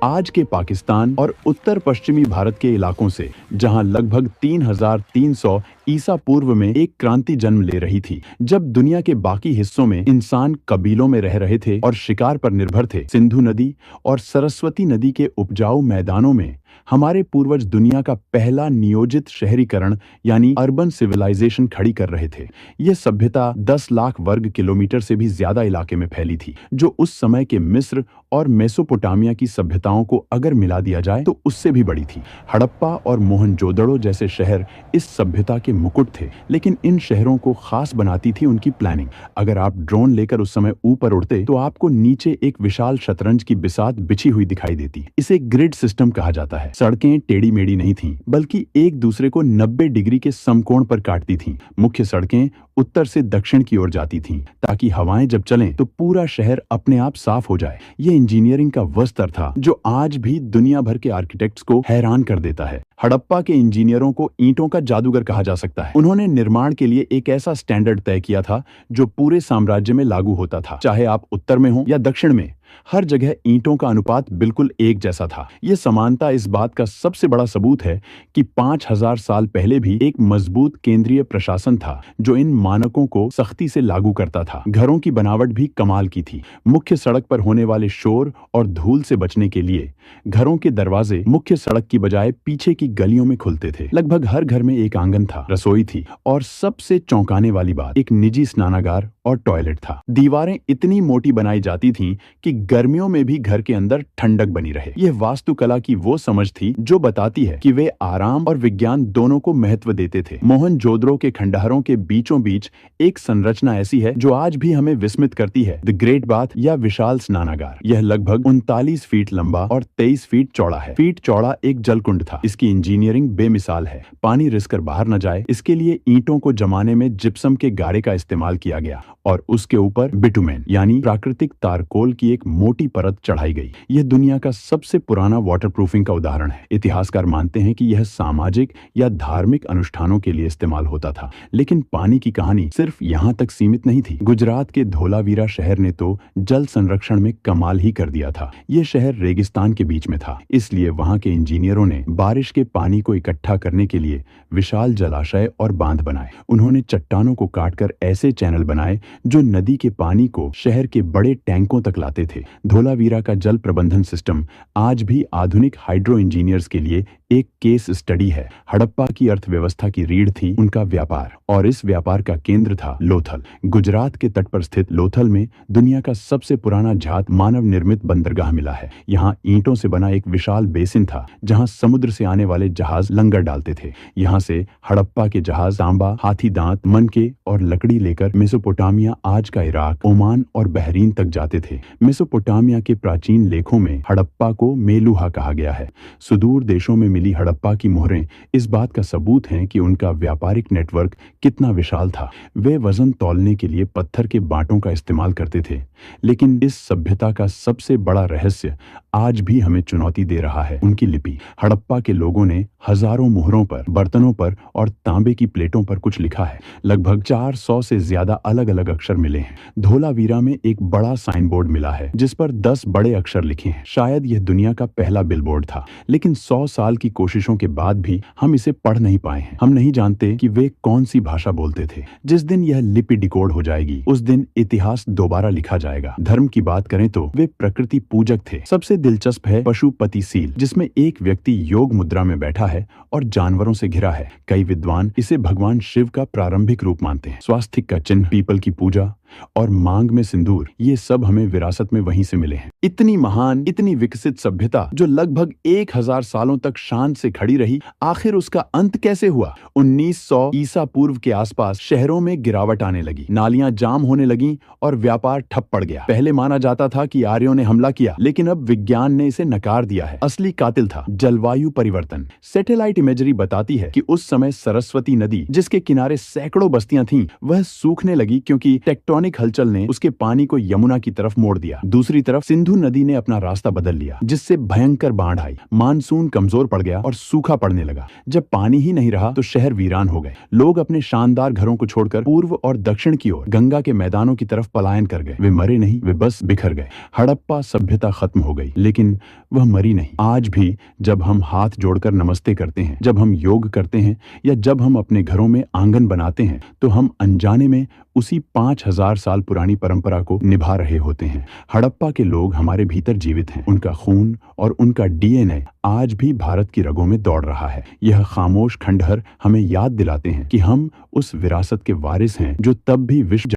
आज के पाकिस्तान और उत्तर पश्चिमी भारत के इलाकों से, जहां लगभग 3300 ईसा पूर्व में एक क्रांति जन्म ले रही थी। जब दुनिया के बाकी हिस्सों में इंसान कबीलों में रह रहे थे और शिकार पर निर्भर थे, सिंधु नदी और सरस्वती नदी के उपजाऊ मैदानों में हमारे पूर्वज दुनिया का पहला नियोजित शहरीकरण यानी अर्बन सिविलाइजेशन खड़ी कर रहे थे। यह सभ्यता 10 लाख वर्ग किलोमीटर से भी ज्यादा इलाके में फैली थी, जो उस समय के मिस्र और मेसोपोटामिया की सभ्यताओं को अगर मिला दिया जाए तो उससे भी बड़ी थी। हड़प्पा और मोहनजोदड़ो जैसे शहर इस सभ्यता के मुकुट थे, लेकिन इन शहरों को खास बनाती थी उनकी प्लानिंग। अगर आप ड्रोन लेकर उस समय ऊपर उड़ते तो आपको नीचे एक विशाल शतरंज की बिसात बिछी हुई दिखाई देती। इसे ग्रिड सिस्टम कहा जाता है। सड़कें टेढ़ी मेढ़ी नहीं थीं, बल्कि एक दूसरे को 90 डिग्री के समकोण पर काटती थीं। मुख्य सड़कें उत्तर से दक्षिण की ओर जाती थीं, ताकि हवाएं जब चलें तो पूरा शहर अपने आप साफ हो जाए। ये इंजीनियरिंग का वो स्तर था जो आज भी दुनिया भर के आर्किटेक्ट्स को हैरान कर देता है। हड़प्पा के इंजीनियरों को ईंटों का जादूगर कहा जा सकता है। उन्होंने निर्माण के लिए एक ऐसा स्टैंडर्ड तय किया था जो पूरे साम्राज्य में लागू होता था, चाहे आप उत्तर में हो या दक्षिण में। हर जगह ईंटों का अनुपात बिल्कुल एक जैसा था। यह समानता इस बात का सबसे बड़ा सबूत है कि 5000 साल पहले भी एक मजबूत केंद्रीय प्रशासन था जो इन मानकों को सख्ती से लागू करता था। घरों की बनावट भी कमाल की थी। मुख्य सड़क पर होने वाले शोर और धूल से बचने के लिए घरों के दरवाजे मुख्य सड़क की बजाय पीछे की गलियों में खुलते थे। लगभग हर घर में एक आंगन था, रसोई थी और सबसे चौंकाने वाली बात, एक निजी स्नानागार और टॉयलेट था। दीवारें इतनी मोटी बनाई जाती थीं कि गर्मियों में भी घर के अंदर ठंडक बनी रहे। यह वास्तुकला की वो समझ थी जो बताती है कि वे आराम और विज्ञान दोनों को महत्व देते थे। मोहनजोदड़ो के खंडहरों के बीचों बीच एक संरचना ऐसी है जो आज भी हमें विस्मित करती है, द ग्रेट बाथ या विशाल स्नानागार। यह लगभग 39 फीट लंबा और 23 फीट चौड़ा है। फीट चौड़ा एक जलकुंड था। इसकी इंजीनियरिंग बेमिसाल है। पानी रिसकर बाहर न जाए, इसके लिए ईंटों को जमाने में जिप्सम के गारे का इस्तेमाल किया गया और उसके ऊपर बिटुमेन यानी प्राकृतिक तारकोल की एक मोटी परत चढ़ाई गई। यह दुनिया का सबसे पुराना वाटरप्रूफिंग का उदाहरण है। इतिहासकार मानते हैं कि यह सामाजिक या धार्मिक अनुष्ठानों के लिए इस्तेमाल होता था, लेकिन पानी की कहानी सिर्फ यहाँ तक सीमित नहीं थी। गुजरात के धोलावीरा शहर ने तो जल संरक्षण में कमाल ही कर दिया था। यह शहर रेगिस्तान के बीच में था, इसलिए वहां के इंजीनियरों ने बारिश के पानी को इकट्ठा करने के लिए विशाल जलाशय और बांध बनाए। उन्होंने चट्टानों को काटकर ऐसे चैनल बनाए जो नदी के पानी को शहर के बड़े टैंकों तक लाते थे। धोलावीरा का जल प्रबंधन सिस्टम आज भी आधुनिक हाइड्रो इंजीनियर्स के लिए एक केस स्टडी है। हड़प्पा की अर्थव्यवस्था की रीढ़ थी उनका व्यापार, और इस व्यापार का केंद्र था लोथल। गुजरात के तट पर स्थित लोथल में दुनिया का सबसे पुराना जात मानव निर्मित बंदरगाह मिला है। यहाँ ईंटों से बना एक विशाल बेसिन था जहाँ समुद्र से आने वाले जहाज लंगर डालते थे। यहाँ से हड़प्पा के जहाज तांबा, हाथी दांत, मनके और लकड़ी लेकर मेसोपोटामिया, आज का इराक, ओमान और बहरीन तक जाते थे। मेसोपोटामिया के प्राचीन लेखों में हड़प्पा को मेलुहा कहा गया है। सुदूर देशों में मिली हड़प्पा की मोहरें इस बात का सबूत हैं कि उनका व्यापारिक नेटवर्क कितना विशाल था। वे वजन तौलने के लिए पत्थर के बांटों का इस्तेमाल करते थे, लेकिन इस सभ्यता का सबसे बड़ा रहस्य आज भी हमें चुनौती दे रहा है, उनकी लिपि। हड़प्पा के लोगों ने हजारों मुहरों पर, बर्तनों पर और तांबे की प्लेटों पर कुछ लिखा है। लगभग 400 से ज्यादा अलग अलग अक्षर मिले हैं। धोलावीरा में एक बड़ा साइन बोर्ड मिला है जिस पर 10 बड़े अक्षर लिखे हैं। शायद यह दुनिया का पहला बिलबोर्ड था, लेकिन 100 साल की कोशिशों के बाद भी हम इसे पढ़ नहीं पाए हैं। हम नहीं जानते कि वे कौन सी भाषा बोलते थे। जिस दिन यह लिपि डिकोड हो जाएगी, उस दिन इतिहास दोबारा लिखा जाएगा। धर्म की बात करें तो वे प्रकृति पूजक थे। सबसे दिलचस्प है पशुपति सील, जिसमें एक व्यक्ति योग मुद्रा में बैठा है और जानवरों से घिरा है। कई विद्वान इसे भगवान शिव का प्रारंभिक रूप मानते हैं। स्वास्तिक का चिन्ह, पीपल की पूजा और मांग में सिंदूर, ये सब हमें विरासत में वहीं से मिले हैं। इतनी महान, इतनी विकसित सभ्यता जो लगभग 1000 सालों तक शांत से खड़ी रही, आखिर उसका अंत कैसे हुआ? 1900 ईसा पूर्व के आसपास शहरों में गिरावट आने लगी, नालियां जाम होने लगी और व्यापार ठप पड़ गया। पहले माना जाता था कि आर्यों ने हमला किया, लेकिन अब विज्ञान ने इसे नकार दिया है। असली कातिल था जलवायु परिवर्तन। सैटेलाइट इमेजरी बताती है कि उस समय सरस्वती नदी, जिसके किनारे सैकड़ों बस्तियां थीं, वह सूखने लगी क्योंकि टेक्टोनिक टेक्टोनिक हलचल ने उसके पानी को यमुना की तरफ मोड़ दिया। दूसरी तरफ सिंधु नदी ने अपना रास्ता बदल लिया, जिससे भयंकर बाढ़ आई। मानसून कमजोर पड़ गया और सूखा पड़ने लगा। जब पानी ही नहीं रहा तो शहर वीरान हो गए। लोग अपने शानदार घरों को छोड़कर पूर्व और दक्षिण की ओर गंगा के मैदानों की तरफ पलायन कर गए। वे मरे नहीं, वे बस बिखर गए। हड़प्पा सभ्यता खत्म हो गई, लेकिन वह मरी नहीं। आज भी जब हम हाथ जोड़कर नमस्ते करते हैं, जब हम योग करते हैं या जब हम अपने घरों में आंगन बनाते हैं, तो हम अनजाने में उसी 5000 साल पुरानी परंपरा को निभा रहे होते हैं। हड़प्पा के लोग हमारे भीतर जीवित हैं। उनका खून और उनका डीएनए आज भी भारत की रगों में दौड़ रहा है। यह खामोश खंडहर हमें याद दिलाते हैं कि हम उस विरासत के वारिस हैं जो तब भी विश्व